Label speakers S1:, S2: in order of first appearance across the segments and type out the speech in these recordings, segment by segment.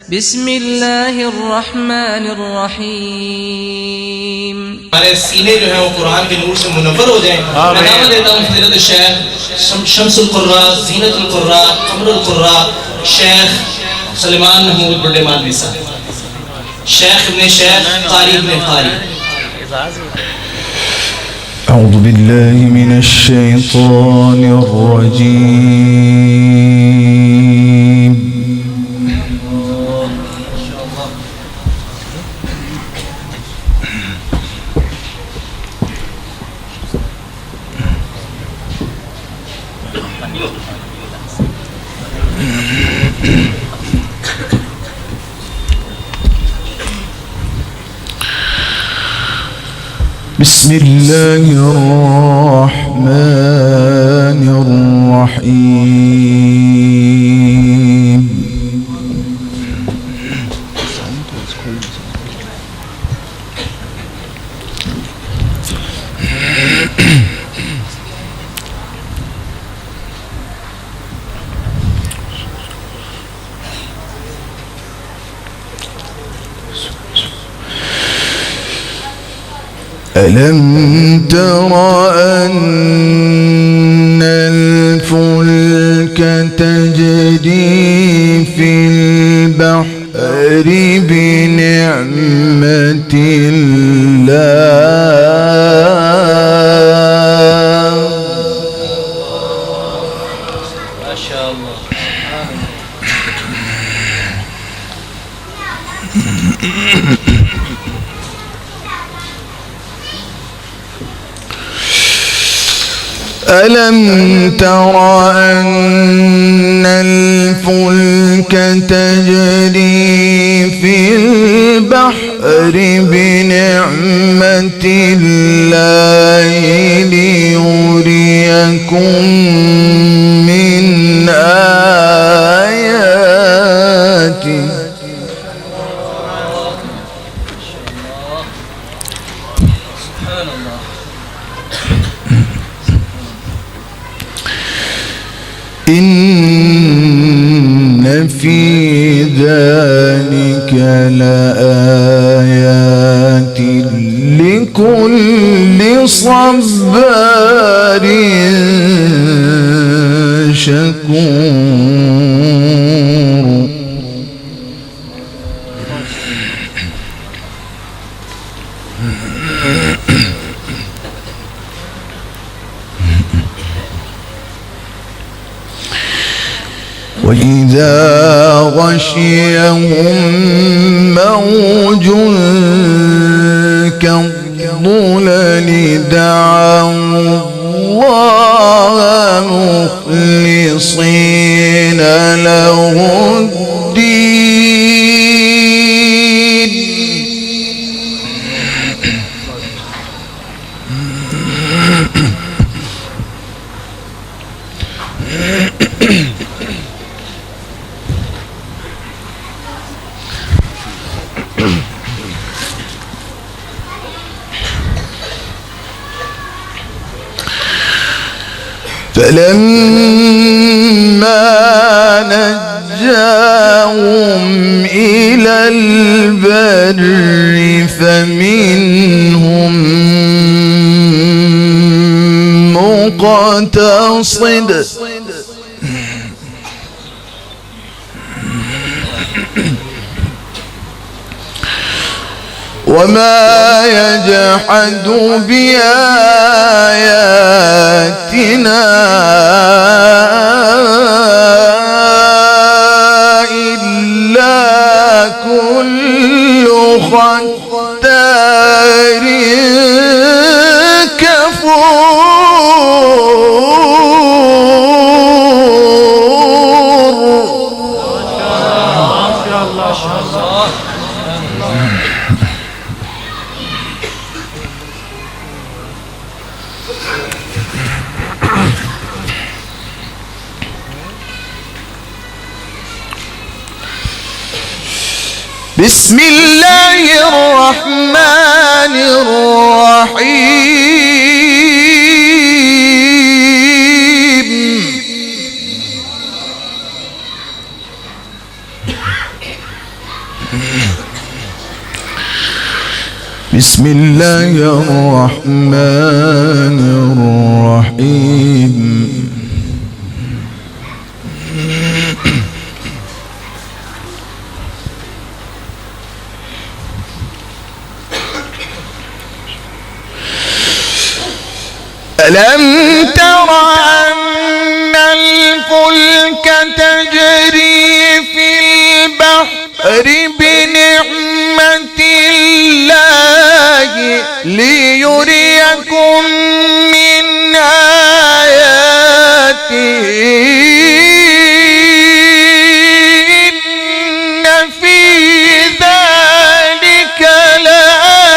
S1: بسم الله الرحمن الرحيم.
S2: हमारे सीने जो है वो कुरान के नूर से मुनव्वर हो जाएं। मैं नाम लेता हूँ फजीलत शेख शम्सुल कुर्रा, ज़ीनतुल कुर्रा, कमरुल कुर्रा, शेख सुलेमान महमूद बड़े मालवी साहब, शेख इब्ने शेख, कारी इब्ने कारी।
S3: أعوذ بالله من الشيطان الرجيم. بسم الله الرحمن الرحيم. ألم تر أن الفلك تجري في البحر بنعمة الله
S2: ما شاء الله.
S3: ألم تر أن الفلك تجري في البحر بنعمة الله ليريكم من آياته إن في ذلك لآيات لكل صبار شكور. وإذا غشيهم موج كالظلل دعوا الله مخلصين له الدين فلما نجاهم إلى البر فمنهم مقتصد وما يجحد بآياتنا إلا كل ختار كفور. بسم الله الرحمن الرحيم. بسم الله الرحمن الرحيم ألم تر أن الفلك تجري في البحر بنعمة الله ليريكم من آياته إن في ذلك لآيات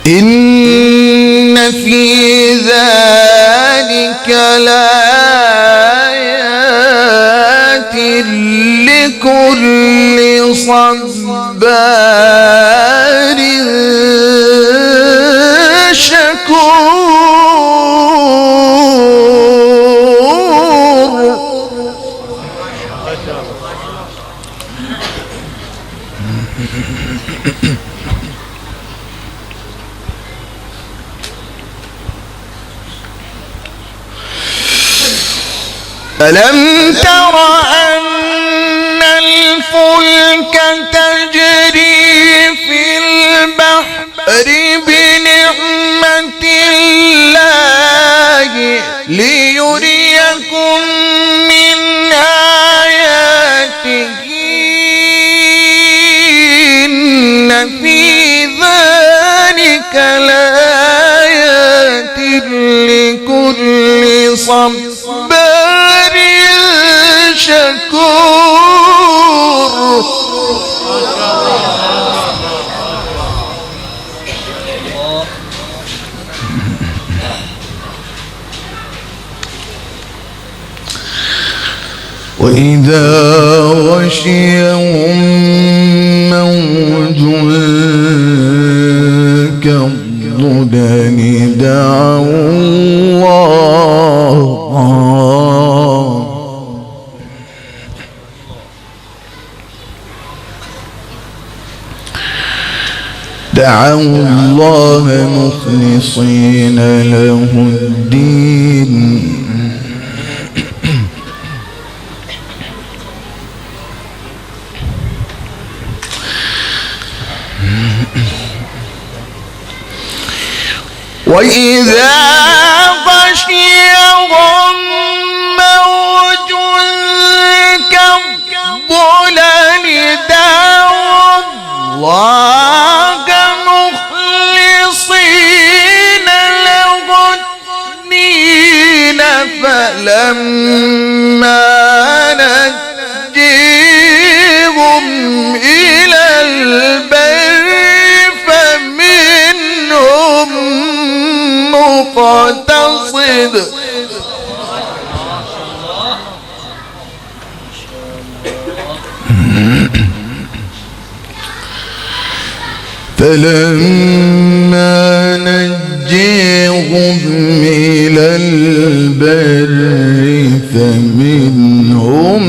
S3: إن في ذلك لآيات لكل صبار شكور ألم تر أن الفلك تجري في البحر بنعمة الله ليريكم من آياته إن في ذلك لآيات لكل صبار شكور وإذا غشيهم موج كالظلل دعوا الله مخلصين له الدين وإذا غشيهم موج كالظلل دعوا الله مخلصين له الدين فلما نجيهم إلى البر فمنهم مقتصد فلما نجيهم إلى البر فمنهم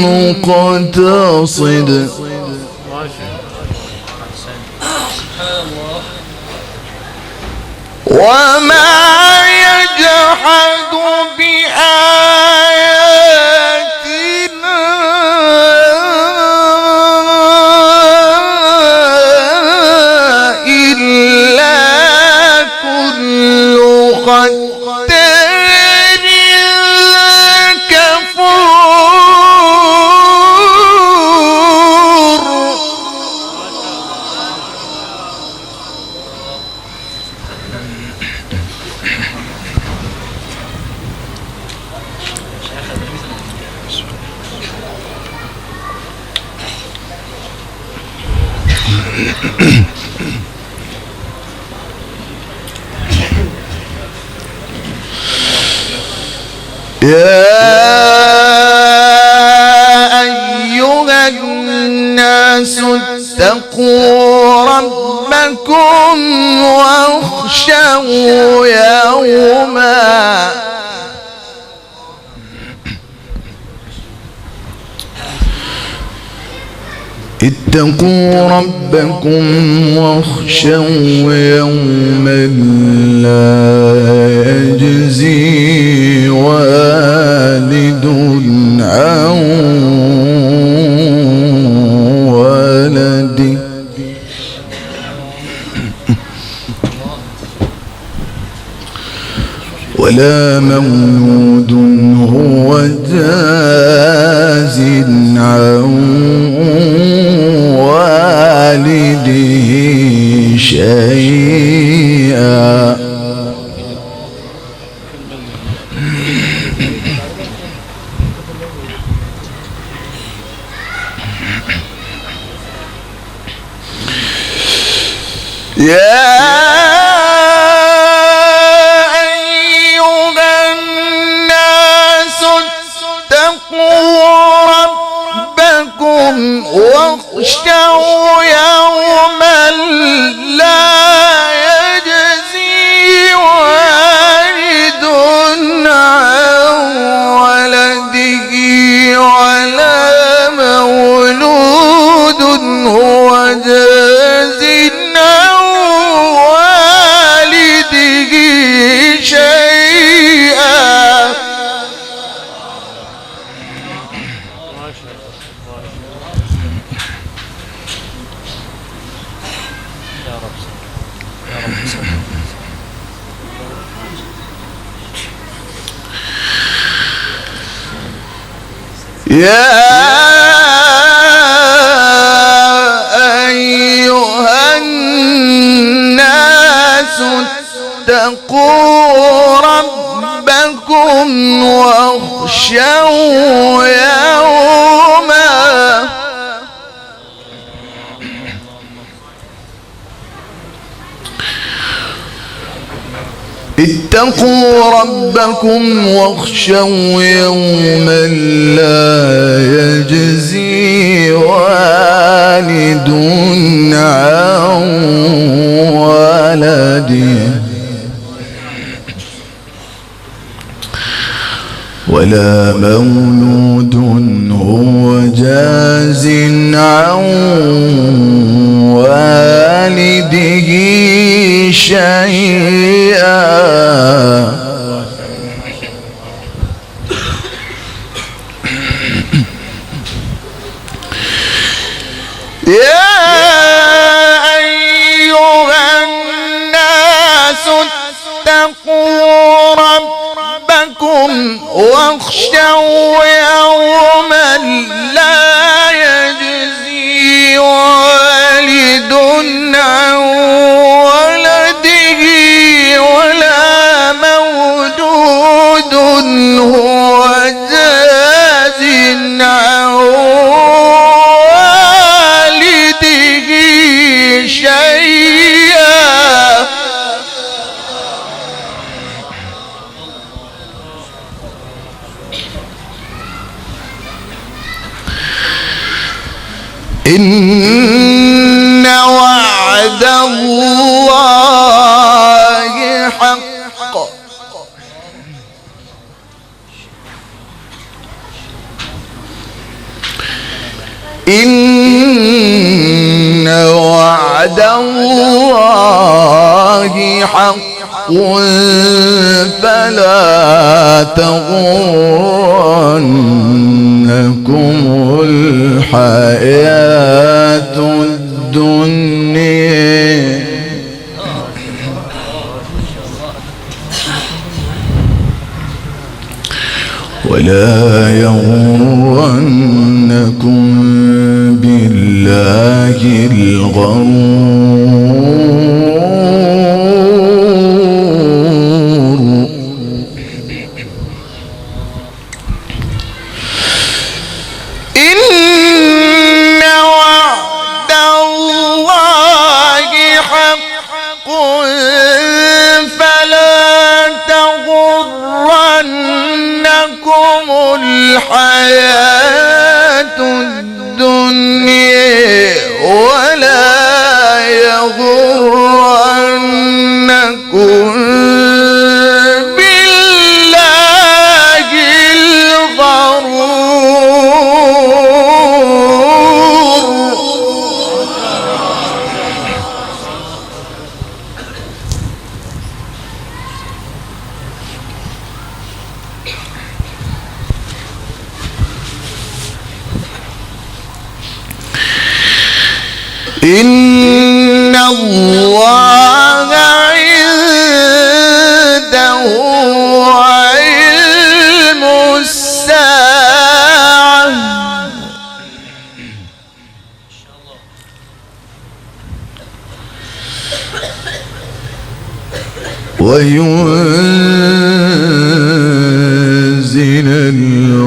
S3: مقتصد وما يجحد بآياتنا إلا كل ختار كفور يا أيها الناس اتقوا ربكم واخشوا يوما اتقوا ربكم واخشوا يوما لا يجزي والد عن ولده ولا مولود هو جاز عن والده شيئا يا أيها الناس اتقوا ربكم واخشوا يوما لا يجزي والد عن ولده ولا مولود هو جاز عن والده شيئا يا أيها الناس اتقوا ربكم واخشوا يوما اتقوا ربكم واخشوا يوما لا يجزي والد عن ولده ولا مولود هو جاز عن والده شيئا يا أيها الناس اتقوا ربكم واخشوا يوما لا يجزي والد عن ولده ولا مولود هو جاز عن والده شيئا إن وعد الله حق إن وعد الله حق فلا تغرنكم الحياة الدنيا ولا يغرنكم بالله الغرور إن وعد الله حق فلا تغرنكم إن الله عنده علم الساعة وينزل الغيث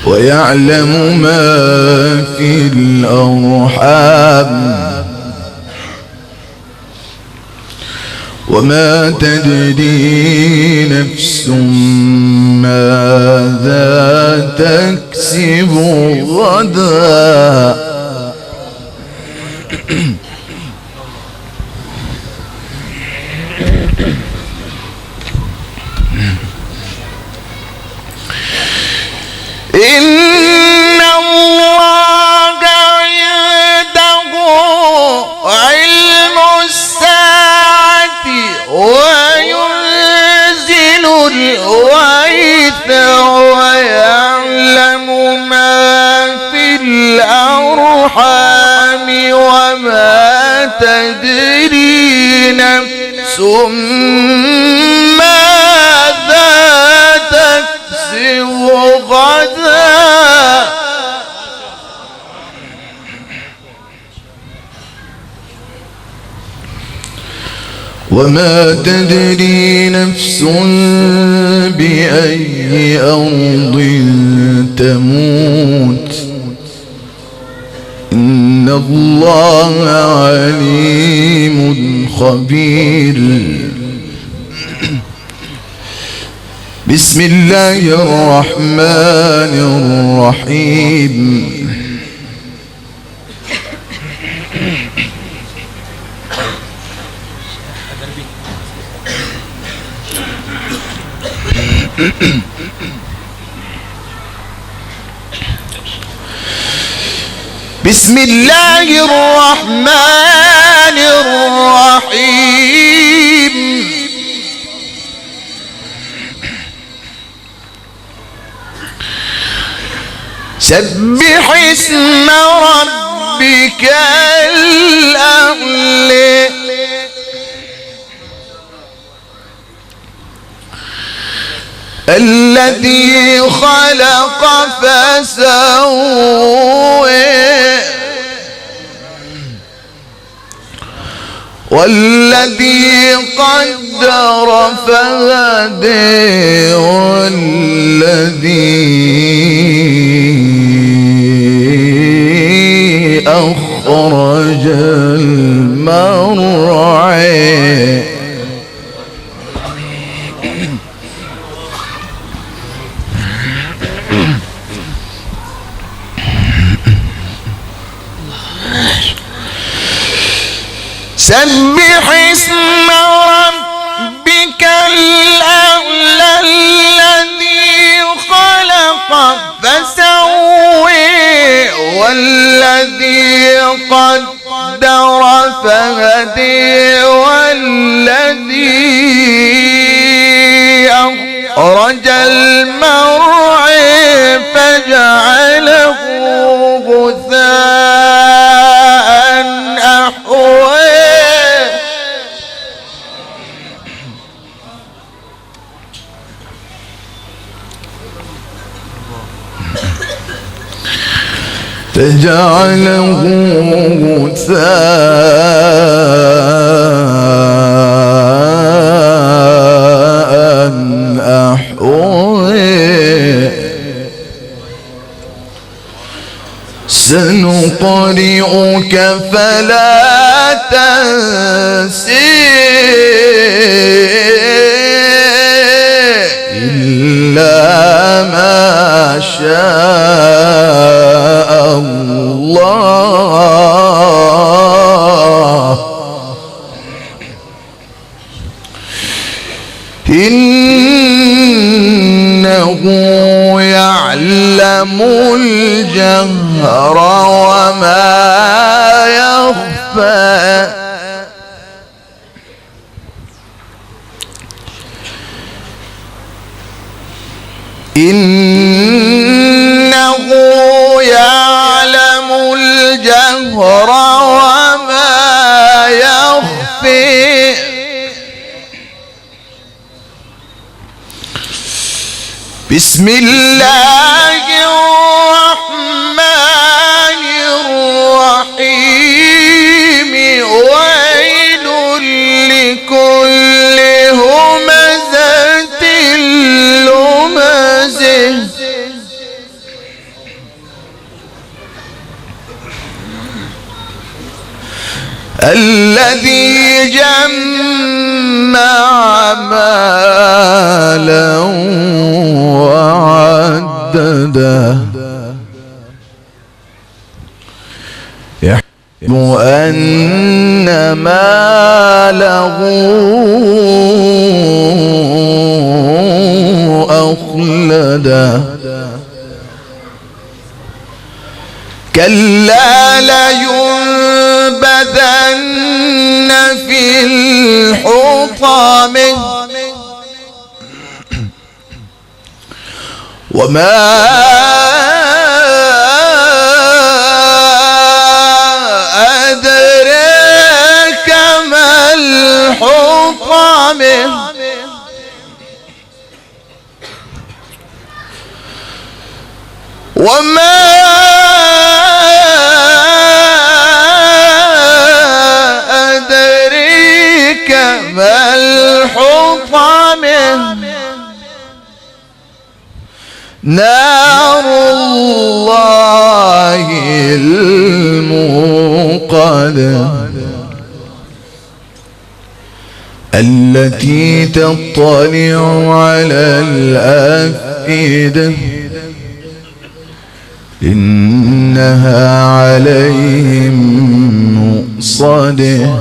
S3: ويعلم ما في الأرحام وما تدري نفس ماذا تكسب غدا إن الله عنده علم الساعة وينزل الغيث ويعلم ما في الأرحام وما تدري نفس ماذا تكسب غدا وما تدري نفس بأي أرض تموت إن الله عليم خبير بسم الله الرحمن الرحيم بسم الله الرحمن الرحيم سبح اسم ربك الأعلى الذي خلق فسوى والذي قدر فهدى والذي أخرج المرعى سبح اسم ربك الأعلى الذي خلق فسوى والذي قدر فهدى والذي أخرج المرعى فجعله غثاء أحوى فجعله غثاء أحوى سنقرئك فلا تنسى إلا ما شاء الله إنه يعلم الجهر وما يخفى إن بسم الله الرحمن الرحيم ويل لكل همزة لمزة الذي جمع مالا وعدده يحسب أن ماله أخلده كلا لينبذن في الحطمة وما أدراك ما الحطمة وما أدريك ما الحطمة نار الله الموقدة التي تطلع على الأفئدة إنها عليهم مؤصدة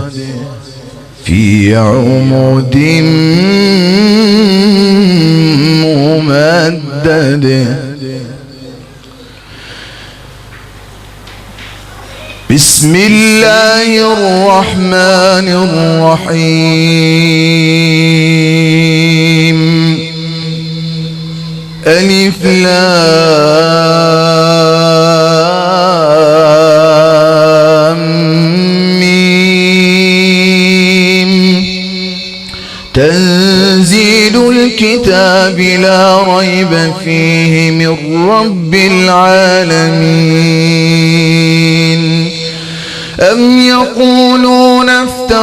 S3: في عمد ممددة بسم الله الرحمن الرحيم ألف لام ميم تنزيل الكتاب لا ريب فيه من رب العالمين أم يقولون افتراه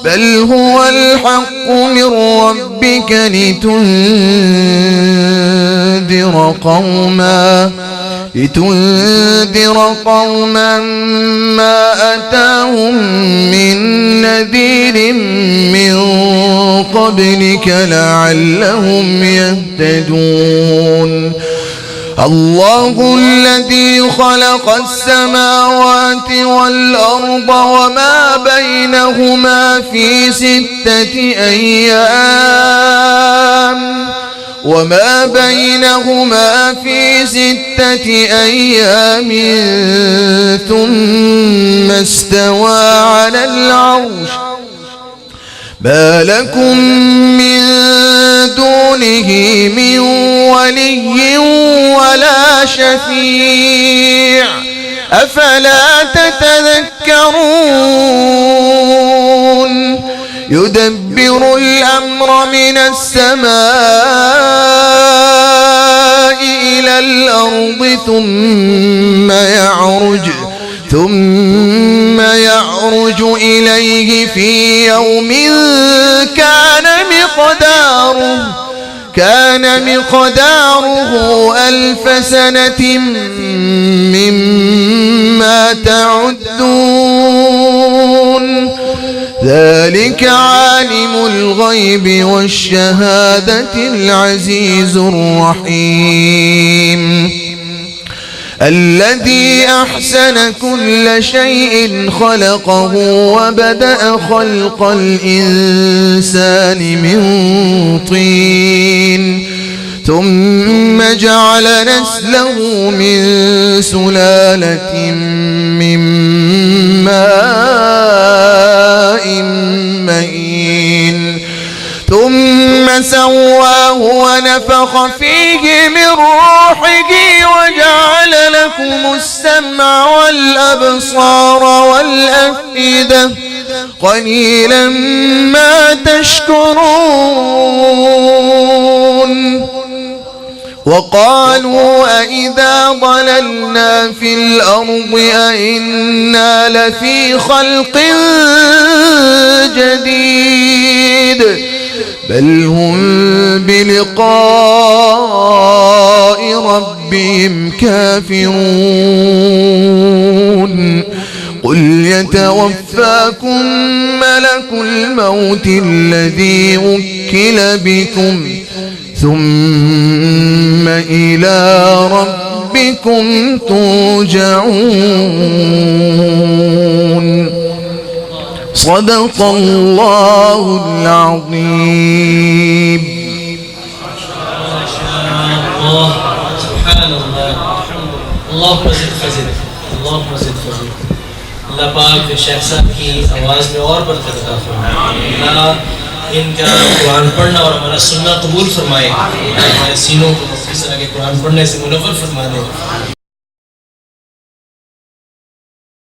S3: بل هو الحق من ربك لتنذر قوما ما أتاهم من نذير من قبلك لعلهم يهتدون الله الذي خلق السماوات والأرض وما بينهما في 6 أيام ثم استوى على العرش ما لكم من دونه من ولي ولا شفيع أفلا تتذكرون يدبر الأمر من السماء إلى الأرض ثم يعرج إليه في يوم كان مقداره 1000 سنة مما تعدون ذلك عالم الغيب والشهادة العزيز الرحيم الذي أحسن كل شيء خلقه وبدأ خلق الإنسان من طين ثم جعل نسله من سلالة من ماء مهين ثم سواه ونفخ فيه من روحه وجعل لكم السمع والأبصار والأفئدة قليلا ما تشكرون يشكرون وقالوا أئذا ضللنا في الأرض أئنا لفي خلق جديد بل هم بلقاء ربهم كافرون قل يتوفاكم ملك الموت الذي وكل بكم ثم إلى ربكم ترجعون صدق الله العظيم.
S2: سبحان الله اللهم زد فزد اللهم زد فزد. اللہ پاک شیخ صاحب کی آواز میں اور برکت عطا فرمائے. اللہ ان کا قرآن پڑھنا اور ہمارا سننا قبول فرمائے. ہمارے سینوں کو اس طرح کے قرآن پڑھنے سے منور فرما دے.